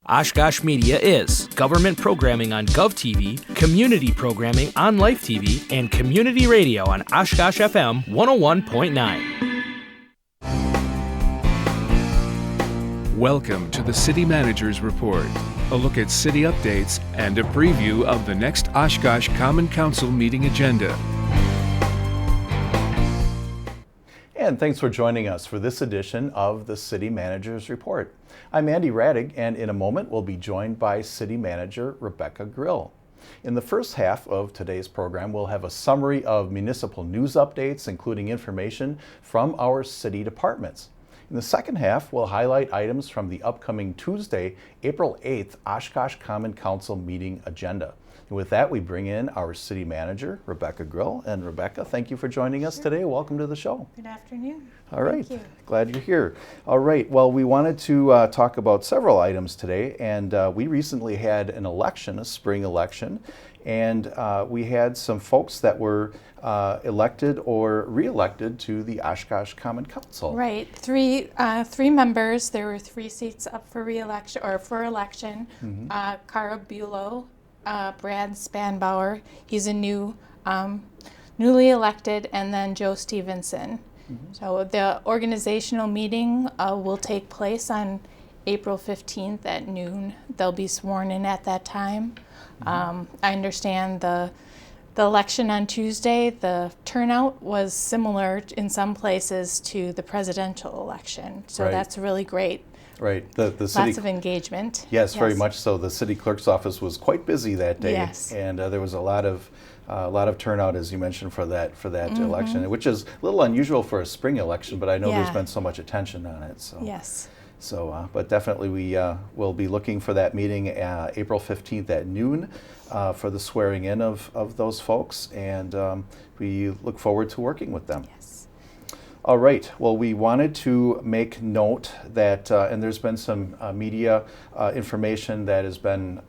Oshkosh Media is government programming on GovTV, community programming on Life TV, and community radio on Oshkosh FM 101.9. Welcome to the City Manager's Report, a look at city updates and a preview of the next Oshkosh Common Council meeting agenda. And thanks for joining us for this edition of the City Manager's Report. I'm Andy Radig, and in a moment we'll be joined by City Manager Rebecca Grill. In the first half of today's program, we'll have a summary of municipal news updates, including information from our city departments. In the second half, we'll highlight items from the upcoming Tuesday, April 8th, Oshkosh Common Council meeting agenda. And with that, we bring in our City Manager, Rebecca Grill. And Rebecca, thank you for joining us today. Welcome to the show. Good afternoon. All right. Thank you. Glad you're here. All right. Well, we wanted to talk about several items today, and we recently had an election, a spring election, and we had some folks that were elected or re-elected to the Oshkosh Common Council. Right. Three members. There were 3 seats up for re-election or for election. Cara Bulow, Brad Spanbauer, he's a newly elected, and then Joe Stevenson. So the organizational meeting will take place on April 15th at noon. They'll be sworn in at that time. I understand the election on Tuesday, the turnout was similar in some places to the presidential election. So Right. That's really great. Right. The city, Lots of engagement. Yes, very much so. The city clerk's office was quite busy that day, Yes. and there was a lot of turnout, as you mentioned, for that election, which is a little unusual for a spring election. But I know there's been so much attention on it. So Yes. So, but definitely we will be looking for that meeting April 15th at noon for the swearing in of those folks, and we look forward to working with them. Yes. All right. Well, we wanted to make note that, and there's been some media information that has been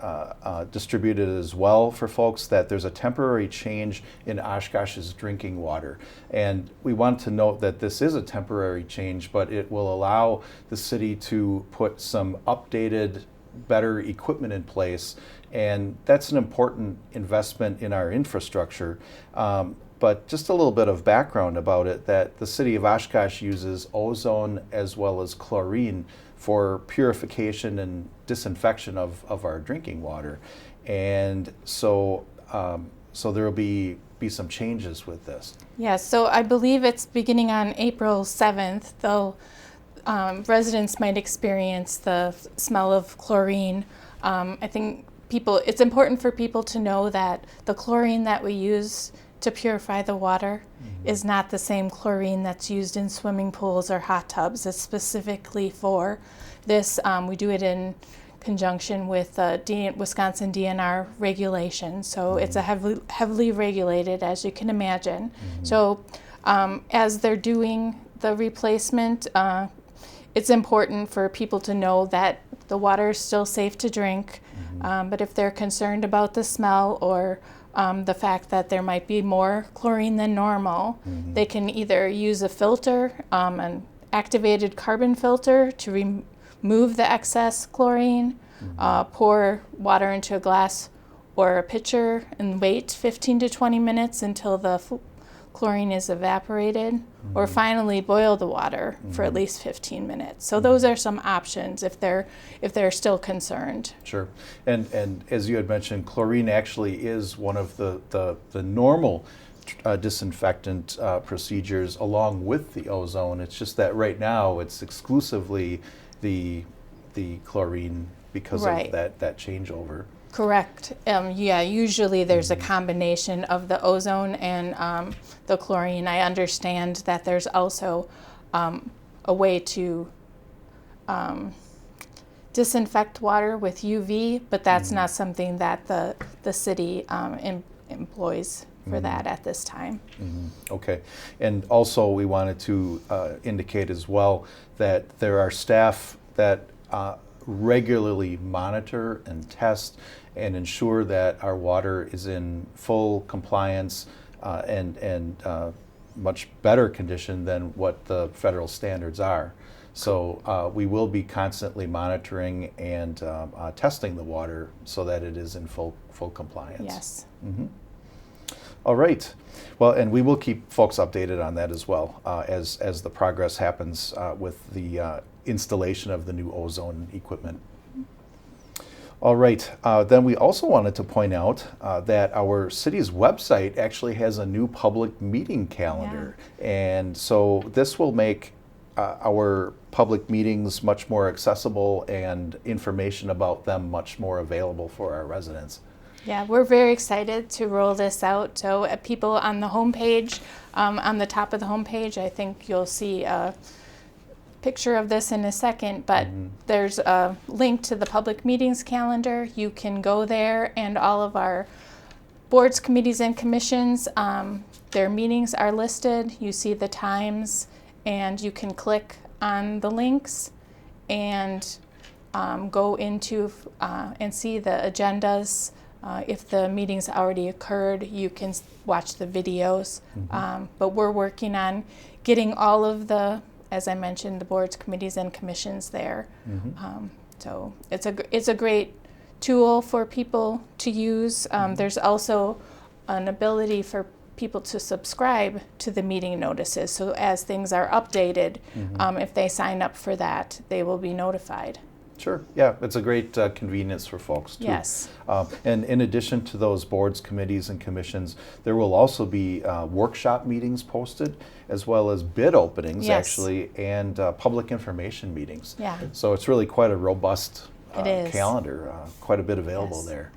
distributed as well for folks, that there's a temporary change in Oshkosh's drinking water. And we want to note that this is a temporary change, but it will allow the city to put some updated, better equipment in place. And that's an important investment in our infrastructure. But just a little bit of background about it, that the city of Oshkosh uses ozone as well as chlorine for purification and disinfection of our drinking water. And so there will be some changes with this. Yes, so I believe it's beginning on April 7th, though residents might experience the smell of chlorine. I think it's important for people to know that the chlorine that we use to purify the water is not the same chlorine that's used in swimming pools or hot tubs. It's specifically for this. We do it in conjunction with Wisconsin DNR regulations. So it's a heavily regulated, as you can imagine. So as they're doing the replacement, it's important for people to know that the water is still safe to drink. But if they're concerned about the smell or the fact that there might be more chlorine than normal, they can either use a filter, an activated carbon filter to remove the excess chlorine, pour water into a glass or a pitcher and wait 15 to 20 minutes until the chlorine is evaporated, or finally boil the water for at least 15 minutes. So those are some options if they're still concerned. Sure. And as you had mentioned, chlorine actually is one of the normal disinfectant procedures along with the ozone. It's just that right now it's exclusively the chlorine because of that changeover. Correct. Usually there's a combination of the ozone and the chlorine. I understand that there's also a way to disinfect water with UV, but that's not something that the city employs for that at this time. Okay. And also we wanted to indicate as well that there are staff that regularly monitor and test and ensure that our water is in full compliance and much better condition than what the federal standards are. So we will be constantly monitoring and testing the water so that it is in full compliance. Yes. All right. Well, and we will keep folks updated on that as well as the progress happens with the installation of the new ozone equipment. All right. Then we also wanted to point out that our city's website actually has a new public meeting calendar. And so this will make our public meetings much more accessible and information about them much more available for our residents. Yeah, we're very excited to roll this out. So people on the homepage, on the top of the homepage, I think you'll see a picture of this in a second, but there's a link to the public meetings calendar. You can go there, and all of our boards, committees, and commissions, their meetings are listed. You see the times, and you can click on the links and go into and see the agendas. If the meeting's already occurred, you can watch the videos. But we're working on getting all of the, as I mentioned, the boards, committees, and commissions there. So it's a great tool for people to use. There's also an ability for people to subscribe to the meeting notices. So as things are updated, if they sign up for that, they will be notified. Sure. Yeah, it's a great convenience for folks too. Yes. And in addition to those boards, committees, and commissions, there will also be workshop meetings posted, as well as bid openings, actually, and public information meetings. Yeah. So it's really quite a robust It is. calendar. Quite a bit available there.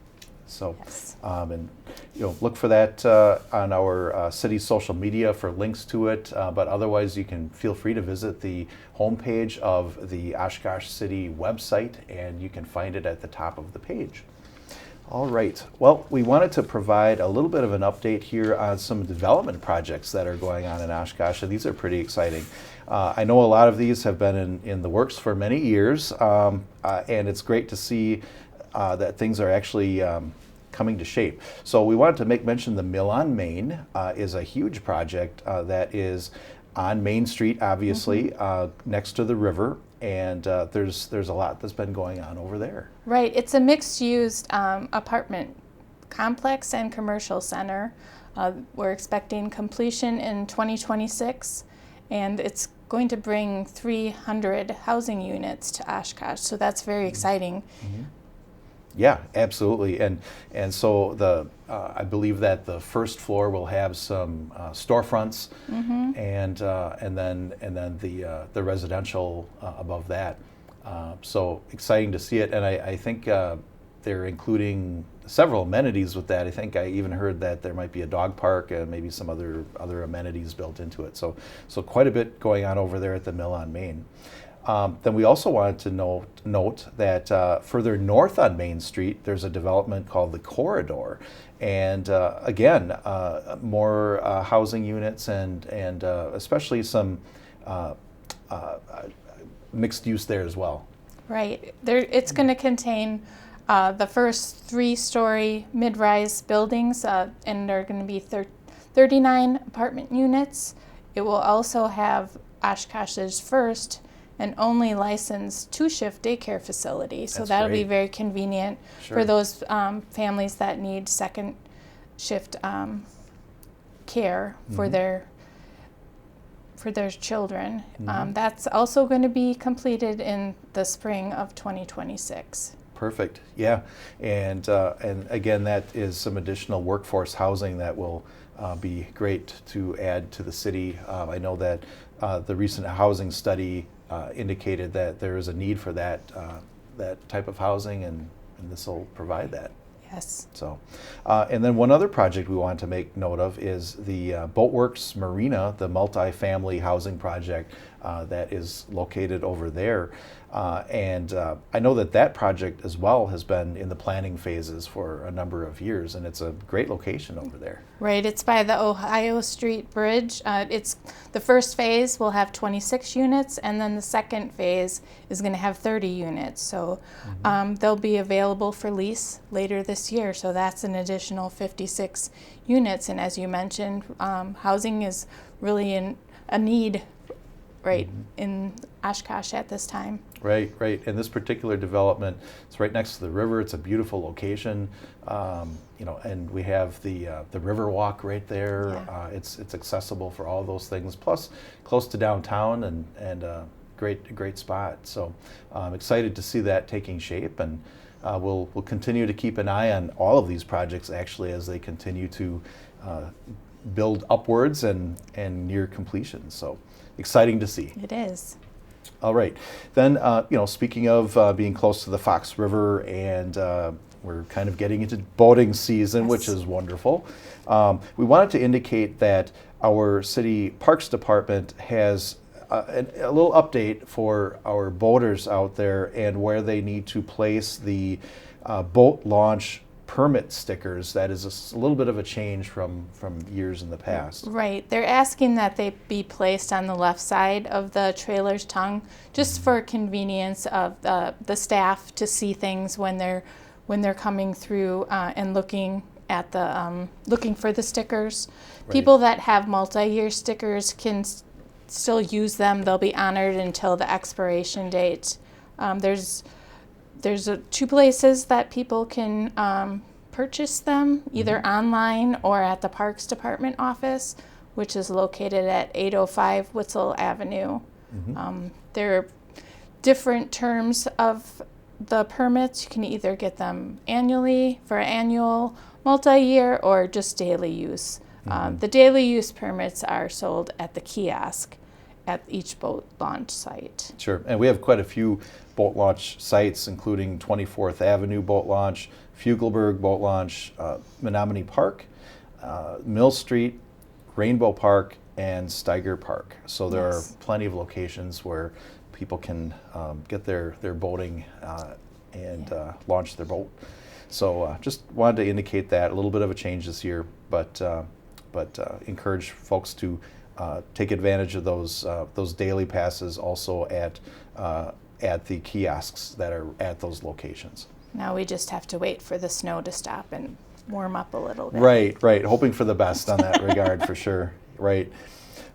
So, Yes. and look for that on our city social media for links to it. But otherwise, you can feel free to visit the homepage of the Oshkosh City website, and you can find it at the top of the page. All right. Well, we wanted to provide a little bit of an update here on some development projects that are going on in Oshkosh, and these are pretty exciting. I know a lot of these have been in the works for many years, and it's great to see that things are actually coming to shape. So we wanted to make mention the Mill on Main is a huge project that is on Main Street, obviously, next to the river, and there's a lot that's been going on over there. Right. It's a mixed-use apartment complex and commercial center. We're expecting completion in 2026, and it's going to bring 300 housing units to Oshkosh, so that's very exciting. Yeah, absolutely, and so the I believe that the first floor will have some storefronts, and then the residential above that. So exciting to see it, and I think they're including several amenities with that. I think I even heard that there might be a dog park and maybe some other amenities built into it. So quite a bit going on over there at the Mill on Main. Then we also wanted to note that further north on Main Street, there's a development called the Corridor, and again, more housing units and especially some mixed use there as well. Right. It's going to contain the first 3-story mid-rise buildings, and there are going to be 39 apartment units. It will also have Oshkosh's first and only licensed 2-shift daycare facility. So that'll be very convenient for those families that need second shift care for their children. That's also going to be completed in the spring of 2026. Perfect. Yeah, and again, that is some additional workforce housing that will be great to add to the city. I know that the recent housing study indicated that there is a need for that type of housing, and this will provide that. Yes. So, and then one other project we want to make note of is the Boatworks Marina, the multi-family housing project that is located over there. And I know that project as well has been in the planning phases for a number of years, and it's a great location over there. Right, it's by the Ohio Street Bridge. It's the first phase will have 26 units, and then the second phase is going to have 30 units. So they'll be available for lease later this year. So that's an additional 56 units. And as you mentioned, housing is really in a need right in Oshkosh at this time. Right, right. And this particular development, it's right next to the river. It's a beautiful location, and we have the river walk right there. Yeah. It's accessible for all those things. Plus, close to downtown and great spot. So I'm excited to see that taking shape, and we'll continue to keep an eye on all of these projects actually as they continue to build upwards and near completion. So exciting to see. It is. All right. Then, speaking of being close to the Fox River, and we're kind of getting into boating season, Yes. which is wonderful. We wanted to indicate that our city parks department has a little update for our boaters out there and where they need to place the boat launch permit stickers. That is a little bit of a change from years in the past. Right. They're asking that they be placed on the left side of the trailer's tongue, just for convenience of the staff to see things when they're coming through and looking at the looking for the stickers. Right. People that have multi-year stickers can still use them. They'll be honored until the expiration date. There's two places that people can purchase them, either online or at the Parks Department office, which is located at 805 Witzel Avenue. There are different terms of the permits. You can either get them annually for annual, multi-year, or just daily use. The daily use permits are sold at the kiosk at each boat launch site. Sure. And we have quite a few boat launch sites, including 24th Avenue Boat Launch, Fugelberg Boat Launch, Menominee Park, Mill Street, Rainbow Park, and Steiger Park. So there Yes. are plenty of locations where people can get their boating and launch their boat. So just wanted to indicate that, a little bit of a change this year, but encourage folks to take advantage of those daily passes also at the kiosks that are at those locations. Now we just have to wait for the snow to stop and warm up a little bit. Right. Hoping for the best on that regard for sure. Right.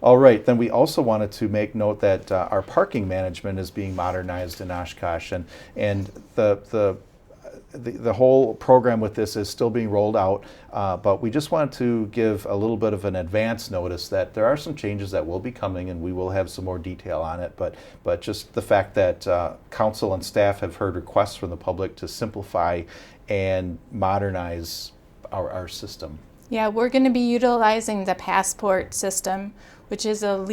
All right. Then we also wanted to make note that our parking management is being modernized in Oshkosh, and the whole program with this is still being rolled out, but we just wanted to give a little bit of an advance notice that there are some changes that will be coming, and we will have some more detail on it. But just the fact that council and staff have heard requests from the public to simplify and modernize our system. Yeah, we're going to be utilizing the Passport system, which is a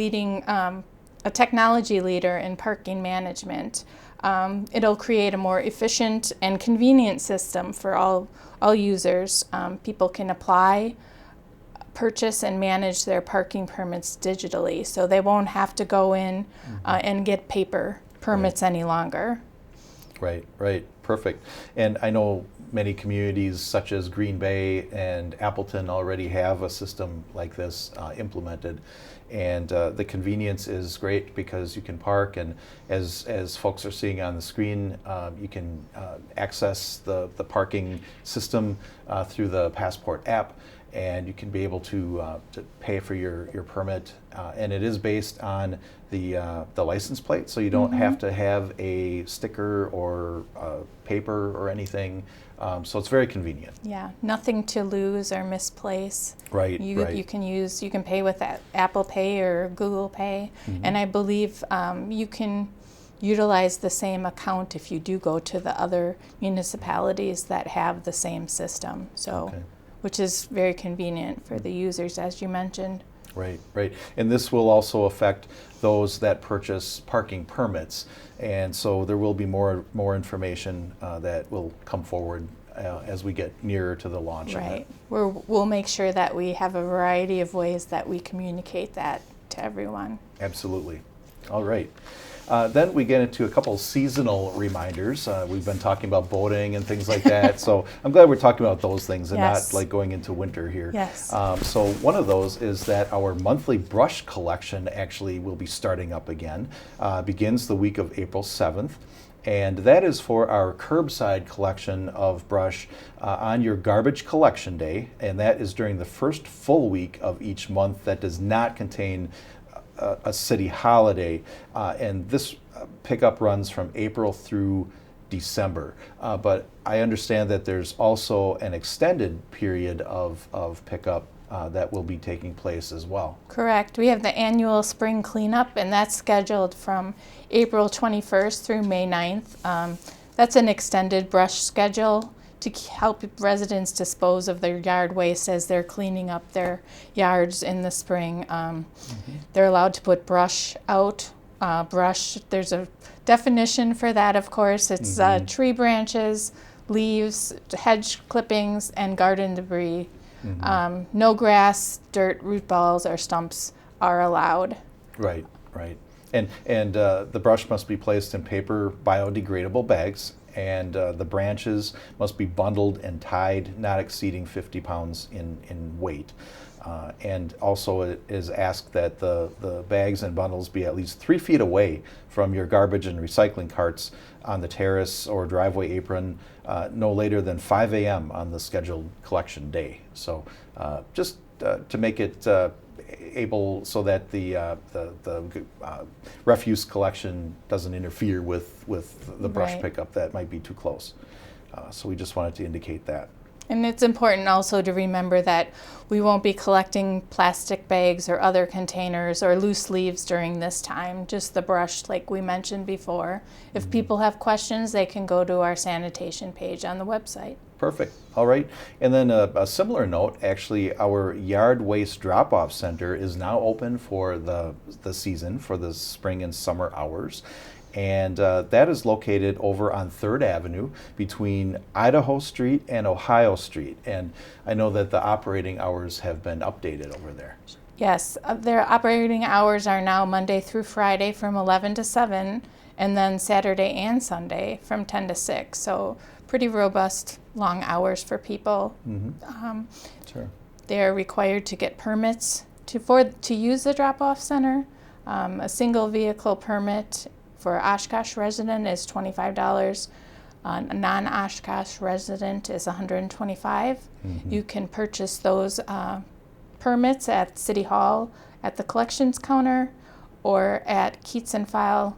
technology leader in parking management. It'll create a more efficient and convenient system for all users. People can apply, purchase, and manage their parking permits digitally, so they won't have to go in and get paper permits any longer. Right. Perfect. And I know many communities such as Green Bay and Appleton already have a system like this implemented. And the convenience is great because you can park, and as folks are seeing on the screen, you can access the parking system through the Passport app, and you can be able to pay for your permit. And it is based on the license plate, so you don't have to have a sticker or paper or anything. So it's very convenient. Yeah, nothing to lose or misplace. Right. You can pay with Apple Pay or Google Pay, and I believe you can utilize the same account if you do go to the other municipalities that have the same system. So, which is very convenient for the users, as you mentioned. Right. And this will also affect those that purchase parking permits, and so there will be more information that will come forward as we get nearer to the launch. Right. We'll make sure that we have a variety of ways that we communicate that to everyone. Absolutely. All right. Then we get into a couple seasonal reminders. We've been talking about boating and things like that, so I'm glad we're talking about those things and Yes. not like going into winter here. Yes. So one of those is that our monthly brush collection actually will be starting up again. Begins the week of April 7th. And that is for our curbside collection of brush on your garbage collection day, and that is during the first full week of each month that does not contain a city holiday, and this pickup runs from April through December. But I understand that there's also an extended period of pickup that will be taking place as well. Correct. We have the annual spring cleanup, and that's scheduled from April 21st through May 9th. That's an extended brush schedule to help residents dispose of their yard waste as they're cleaning up their yards in the spring. They're allowed to put brush out. Brush, there's a definition for that, of course. It's tree branches, leaves, hedge clippings, and garden debris. No grass, dirt, root balls, or stumps are allowed. Right, right. And the brush must be placed in paper biodegradable bags, and the branches must be bundled and tied, not exceeding 50 pounds in weight. And also it is asked that the bags and bundles be at least 3 feet away from your garbage and recycling carts on the terrace or driveway apron, no later than 5 a.m. on the scheduled collection day. So just to make it able so that the refuse collection doesn't interfere with the brush pickup that might be too close. So we just wanted to indicate that. And it's important also to remember that we won't be collecting plastic bags or other containers or loose leaves during this time, just the brush like we mentioned before. If people have questions, they can go to our sanitation page on the website. Perfect. All right. And then a similar note, actually, our yard waste drop-off center is now open for the season, for the spring and summer hours. And that is located over on 3rd Avenue between Idaho Street and Ohio Street. And I know that the operating hours have been updated over there. Yes, their operating hours are now Monday through Friday from 11 to 7, and then Saturday and Sunday from 10 to 6. So pretty robust, long hours for people. Sure. They're required to get permits to use the drop-off center. A single vehicle permit for Oshkosh resident is $25. A non-Oshkosh resident is $125. You can purchase those permits at City Hall, at the collections counter, or at Kits and File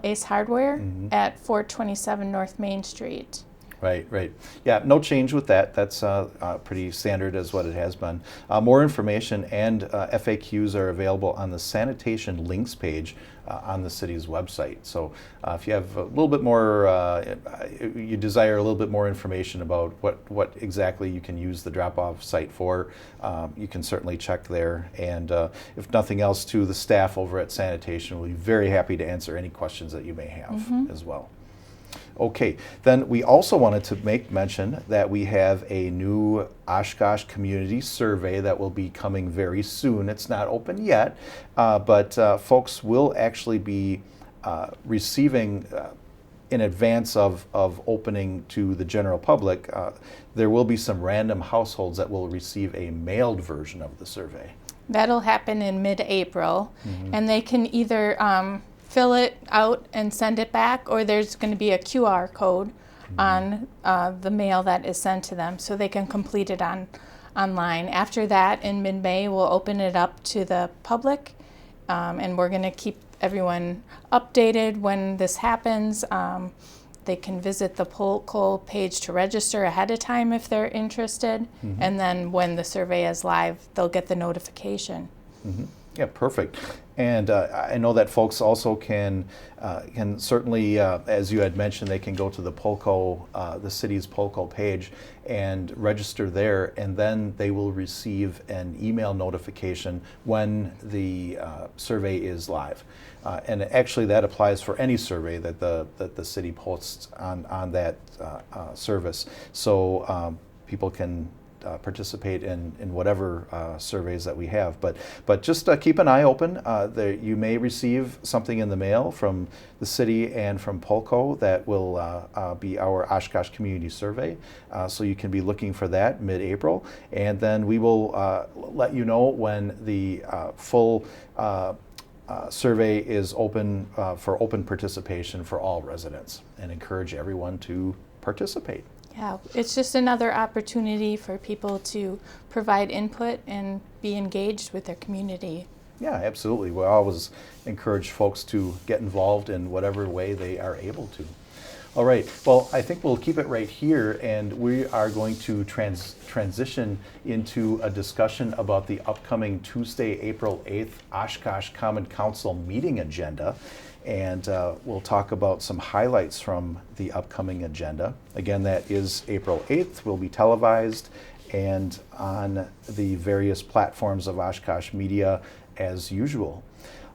Ace Hardware at 427 North Main Street. Right, right. Yeah, no change with that. That's pretty standard as what it has been. More information and FAQs are available on the sanitation links page on the city's website. So if you have a little bit more, you desire a little bit more information about what exactly you can use the drop-off site for, you can certainly check there. And if nothing else, too, the staff over at sanitation will be very happy to answer any questions that you may have as well. Okay, then we also wanted to make mention that we have a new Oshkosh community survey that will be coming very soon. It's not open yet, but folks will actually be receiving in advance of opening to the general public. There will be some random households that will receive a mailed version of the survey. That'll happen in mid-April, and they can either fill it out and send it back, or there's going to be a QR code on the mail that is sent to them, so they can complete it online. After that, in mid-May, we'll open it up to the public, and we're going to keep everyone updated when this happens. They can visit the poll call page to register ahead of time if they're interested, and then when the survey is live, they'll get the notification. Yeah, perfect. And I know that folks also can certainly, as you had mentioned, they can go to the Polco, the city's Polco page and register there, and then they will receive an email notification when the survey is live. And actually, that applies for any survey that the city posts on that service. So people can participate in whatever surveys that we have, but just keep an eye open. You may receive something in the mail from the city and from Polco that will be our Oshkosh Community Survey, so you can be looking for that mid-April, and then we will let you know when the full survey is open for open participation for all residents, and encourage everyone to participate. Yeah, it's just another opportunity for people to provide input and be engaged with their community. Yeah, absolutely. We always encourage folks to get involved in whatever way they are able to. All right. Well, I think we'll keep it right here, and we are going to transition into a discussion about the upcoming Tuesday, April 8th Oshkosh Common Council meeting agenda. And we'll talk about some highlights from the upcoming agenda. Again, that is April 8th, will be televised and on the various platforms of Oshkosh Media as usual.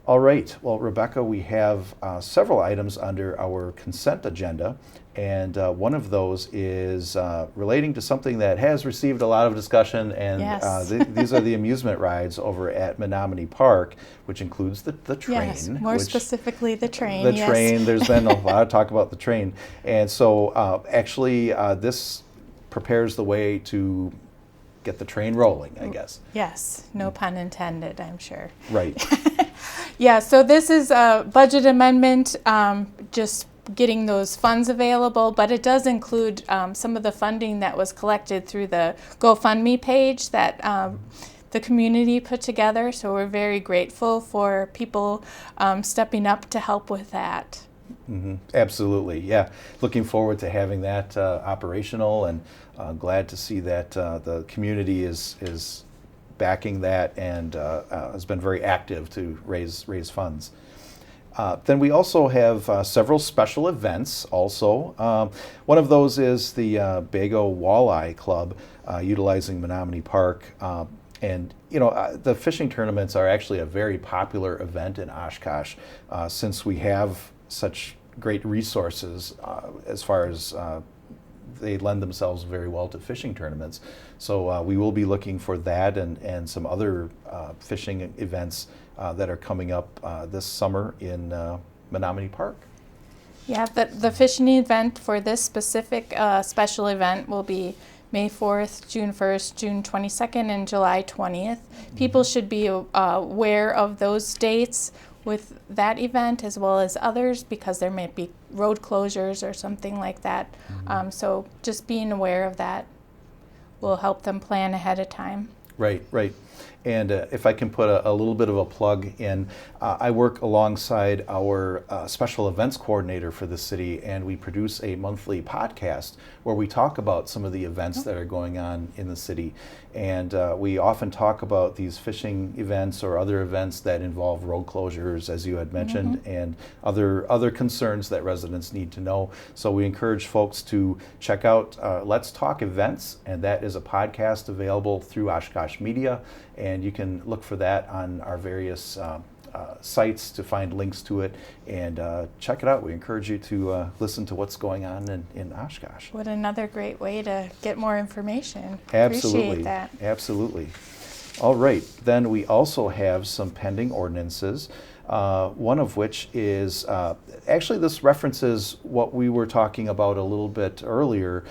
All right, well, Rebecca, we have several items under our consent agenda, and one of those is relating to something that has received a lot of discussion, and Yes. these are the amusement rides over at Menominee Park, which includes the train. Yes, more specifically the train. The yes. train, there's been a lot of talk about the train, and so actually this prepares the way to get the train rolling, I guess. Yes, no pun intended, I'm sure. Right. Yeah, so this is a budget amendment, just getting those funds available, but it does include some of the funding that was collected through the GoFundMe page that the community put together. So we're very grateful for people stepping up to help with that. Mm-hmm. Absolutely, yeah. Looking forward to having that operational, and glad to see that the community is backing that and has been very active to raise funds. Then we also have several special events also. One of those is the Bago Walleye Club utilizing Menominee Park. And you know, the fishing tournaments are actually a very popular event in Oshkosh since we have such great resources as far as they lend themselves very well to fishing tournaments. So we will be looking for that and some other fishing events that are coming up this summer in Menominee Park. Yeah, the fishing event for this specific special event will be May 4th, June 1st, June 22nd, and July 20th. People should be aware of those dates with that event as well as others, because there might be road closures or something like that. So just being aware of that will help them plan ahead of time. Right, right. And if I can put a little bit of a plug in, I work alongside our special events coordinator for the city, and we produce a monthly podcast where we talk about some of the events that are going on in the city. And we often talk about these fishing events or other events that involve road closures, as you had mentioned, and other concerns that residents need to know. So we encourage folks to check out Let's Talk Events, and that is a podcast available through Oshkosh Media. And you can look for that on our various sites to find links to it, and check it out. We encourage you to listen to what's going on in Oshkosh. What another great way to get more information. Absolutely. Appreciate that. Absolutely. All right. Then we also have some pending ordinances. One of which is, actually this references what we were talking about a little bit earlier,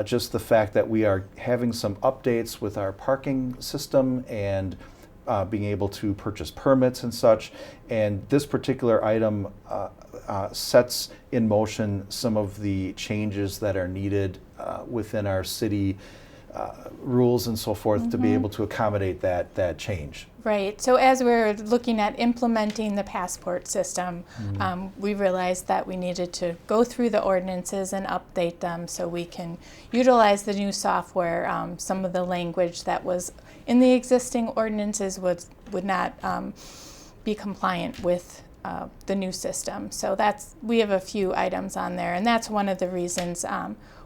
just the fact that we are having some updates with our parking system and being able to purchase permits and such. And this particular item sets in motion some of the changes that are needed within our city rules and so forth to be able to accommodate that change. Right. So as we're looking at implementing the passport system, we realized that we needed to go through the ordinances and update them so we can utilize the new software. Some of the language that was in the existing ordinances would not be compliant with the new system. So we have a few items on there, and that's one of the reasons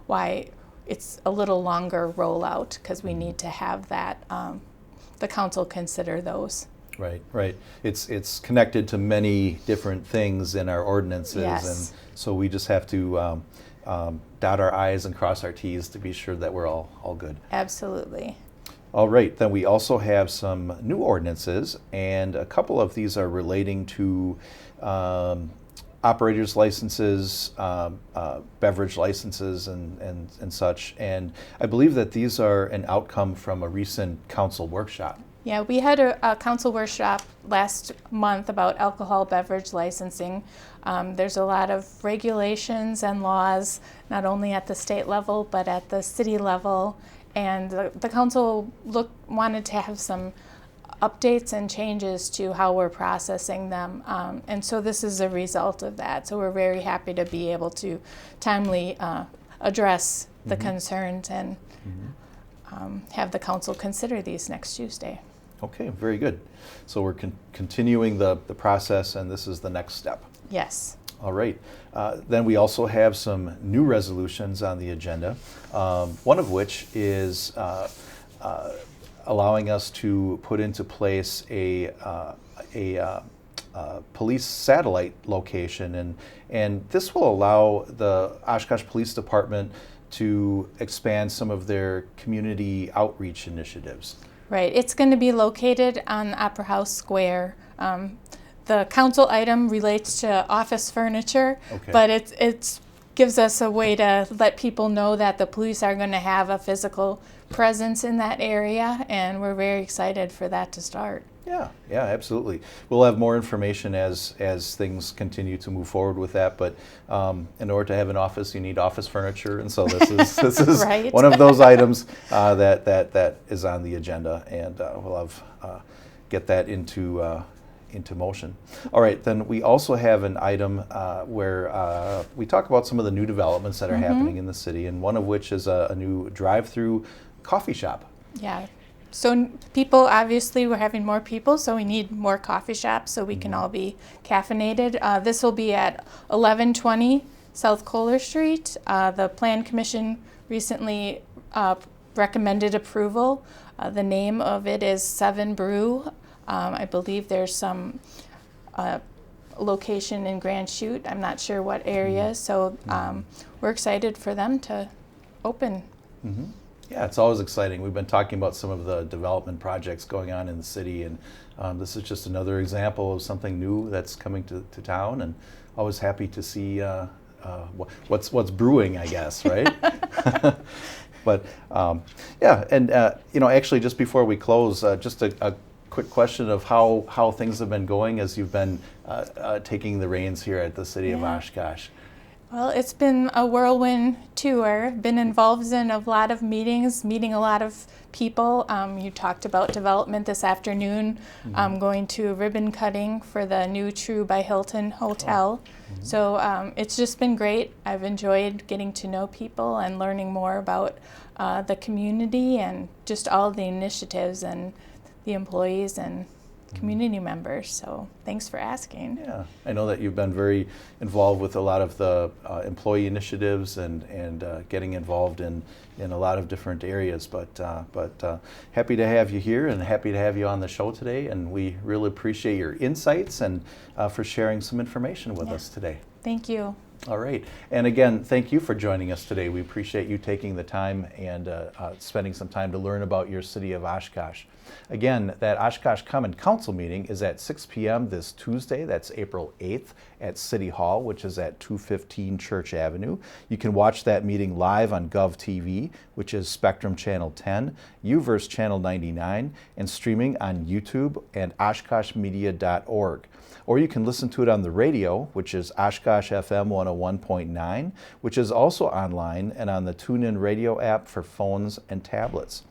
why it's a little longer rollout, because we need to have that the council consider those. Right, right. It's connected to many different things in our ordinances, Yes. and so we just have to dot our I's and cross our T's to be sure that we're all good. Absolutely. All right, then we also have some new ordinances, and a couple of these are relating to operators licenses, beverage licenses, and such. And I believe that these are an outcome from a recent council workshop. Yeah, we had a council workshop last month about alcohol beverage licensing. There's a lot of regulations and laws, not only at the state level, but at the city level. And the council wanted to have some updates and changes to how we're processing them. And so this is a result of that. So we're very happy to be able to timely address the concerns and have the council consider these next Tuesday. Okay, very good. So we're continuing the process, and this is the next step. Yes. All right. Then we also have some new resolutions on the agenda, one of which is allowing us to put into place a police satellite location, and this will allow the Oshkosh Police Department to expand some of their community outreach initiatives. Right. It's going to be located on Opera House Square. The council item relates to office furniture, but it gives us a way to let people know that the police are going to have a physical presence in that area, and we're very excited for that to start. Yeah, absolutely. We'll have more information as things continue to move forward with that. But in order to have an office, you need office furniture, and so this is Right. one of those items that is on the agenda, and we'll have get that into motion. All right, then we also have an item where we talk about some of the new developments that are happening in the city, and one of which is a new drive-through coffee shop. Yeah. So people, obviously we're having more people, so we need more coffee shops so we can all be caffeinated. This will be at 1120 South Kohler Street. The Plan Commission recently recommended approval. The name of it is 7 Brew. I believe there's some location in Grand Chute. I'm not sure what area, so we're excited for them to open. Yeah, it's always exciting. We've been talking about some of the development projects going on in the city, and this is just another example of something new that's coming to town, and always happy to see what's brewing, I guess, right? But yeah, and actually, just before we close, just a quick question of how things have been going as you've been taking the reins here at the City of Oshkosh. Well, it's been a whirlwind tour. Been involved in a lot of meetings, meeting a lot of people. You talked about development this afternoon. I'm going to ribbon cutting for the new True by Hilton Hotel. So it's just been great. I've enjoyed getting to know people and learning more about the community and just all the initiatives and the employees and community members, so thanks for asking. Yeah, I know that you've been very involved with a lot of the employee initiatives and getting involved in a lot of different areas, but happy to have you here and happy to have you on the show today, and we really appreciate your insights and for sharing some information with us today. Thank you. All right, and again, thank you for joining us today. We appreciate you taking the time and spending some time to learn about your City of Oshkosh. Again, that Oshkosh Common Council meeting is at 6 p.m. this Tuesday. That's April 8th at City Hall, which is at 215 Church Avenue. You can watch that meeting live on GovTV, which is Spectrum Channel 10, UVerse Channel 99, and streaming on YouTube and OshkoshMedia.org. Or you can listen to it on the radio, which is Oshkosh FM 101.9, which is also online and on the TuneIn Radio app for phones and tablets.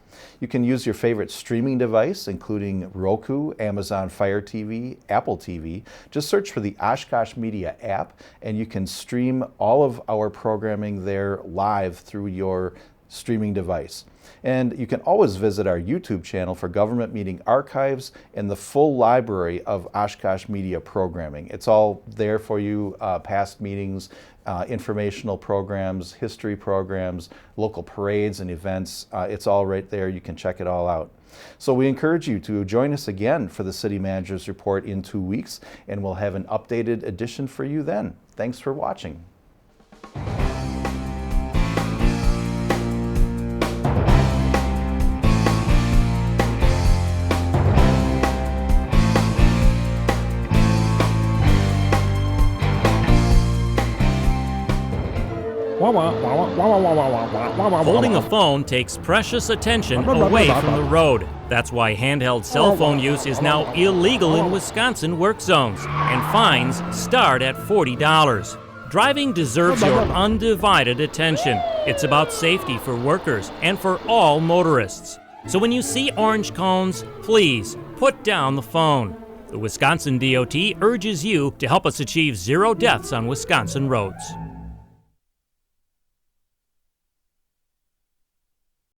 You can use your favorite streaming device, including Roku, Amazon Fire TV, Apple TV. Just search for the Oshkosh Media app, and you can stream all of our programming there live through your streaming device. And you can always visit our YouTube channel for government meeting archives and the full library of Oshkosh Media programming. It's all there for you, past meetings, informational programs, history programs, local parades and events. It's all right there. You can check it all out. So we encourage you to join us again for the City Manager's Report in 2 weeks, and we'll have an updated edition for you then. Thanks for watching. Holding a phone takes precious attention away from the road. That's why handheld cell phone use is now illegal in Wisconsin work zones, and fines start at $40. Driving deserves your undivided attention. It's about safety for workers and for all motorists. So when you see orange cones, please put down the phone. The Wisconsin DOT urges you to help us achieve 0 deaths on Wisconsin roads.